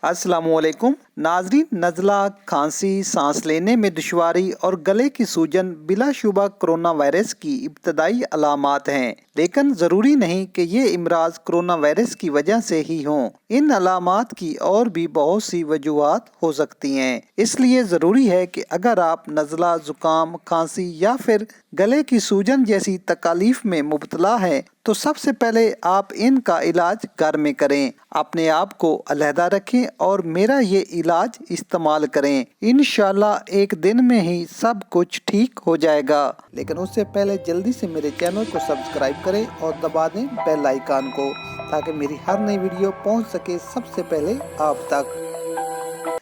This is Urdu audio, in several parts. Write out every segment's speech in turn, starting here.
السلام علیکم ناظرین، نزلہ، کھانسی، سانس لینے میں دشواری اور گلے کی سوجن بلا شبہ کرونا وائرس کی ابتدائی علامات ہیں، لیکن ضروری نہیں کہ یہ امراض کرونا وائرس کی وجہ سے ہی ہوں۔ ان علامات کی اور بھی بہت سی وجوہات ہو سکتی ہیں، اس لیے ضروری ہے کہ اگر آپ نزلہ، زکام، کھانسی یا پھر گلے کی سوجن جیسی تکالیف میں مبتلا ہیں تو سب سے پہلے آپ ان کا علاج گھر میں کریں، اپنے آپ کو علیحدہ رکھیں اور میرا یہ علاج استعمال کریں۔ انشاءاللہ ایک دن میں ہی سب کچھ ٹھیک ہو جائے گا، لیکن اس سے پہلے جلدی سے میرے چینل کو سبسکرائب کریں اور دبا دیں بیل آئیکن کو، تاکہ میری ہر نئی ویڈیو پہنچ سکے سب سے پہلے آپ تک۔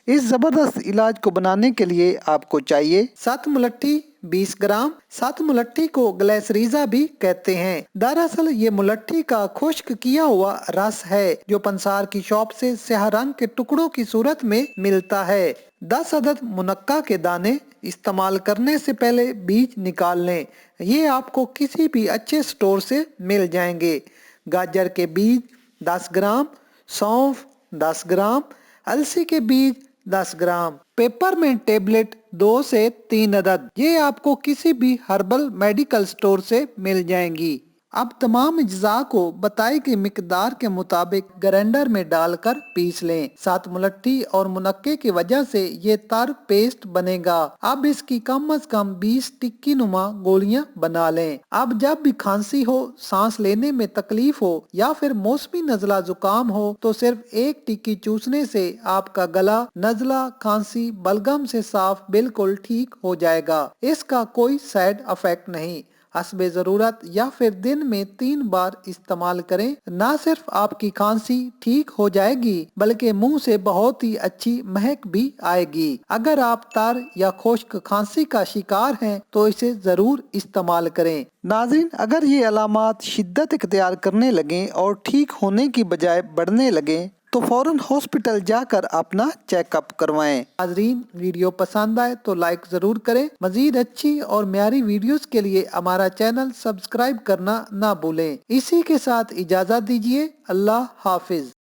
اس زبردست علاج کو بنانے کے لیے آپ کو چاہیے 7 ملٹھی 20 گرام۔ 7 ملٹھی کو گلیسریزا بھی کہتے ہیں۔ دراصل یہ ملٹھی کا خشک کیا ہوا رس ہے جو پنسار کی شاپ سے سیاہ رنگ کے ٹکڑوں کی صورت میں ملتا ہے۔ 10 عدد منقع کے دانے استعمال کرنے سے پہلے بیج نکال لیں، یہ آپ کو کسی بھی اچھے سٹور سے مل جائیں گے۔ گاجر کے بیج 10 گرام، سونف 10 گرام، السی کے بیج 10 گرام، پیپر منٹ ٹیبلٹ 2 سے 3 عدد، یہ آپ کو کسی بھی ہربل میڈیکل سٹور سے مل جائیں گی۔ اب تمام اجزاء کو بتائی گئی مقدار کے مطابق گرینڈر میں ڈال کر پیس لیں۔ 7 ملٹھی اور منقع کی وجہ سے یہ تر پیسٹ بنے گا۔ اب اس کی کم از کم 20 ٹکی نما گولیاں بنا لیں۔ اب جب بھی کھانسی ہو، سانس لینے میں تکلیف ہو یا پھر موسمی نزلہ زکام ہو تو صرف ایک ٹکی چوسنے سے آپ کا گلا، نزلہ، کھانسی، بلغم سے صاف بالکل ٹھیک ہو جائے گا۔ اس کا کوئی سائیڈ افیکٹ نہیں۔ حسب ضرورت یا پھر دن میں 3 بار استعمال کریں۔ نہ صرف آپ کی کھانسی ٹھیک ہو جائے گی بلکہ منہ سے بہت ہی اچھی مہک بھی آئے گی۔ اگر آپ تر یا خشک کھانسی کا شکار ہیں تو اسے ضرور استعمال کریں۔ ناظرین، اگر یہ علامات شدت اختیار کرنے لگیں اور ٹھیک ہونے کی بجائے بڑھنے لگیں تو فوراً ہاسپٹل جا کر اپنا چیک اپ کروائیں۔ ناظرین، ویڈیو پسند آئے تو لائک ضرور کریں۔ مزید اچھی اور معیاری ویڈیوز کے لیے ہمارا چینل سبسکرائب کرنا نہ بھولیں۔ اسی کے ساتھ اجازت دیجیے۔ اللہ حافظ۔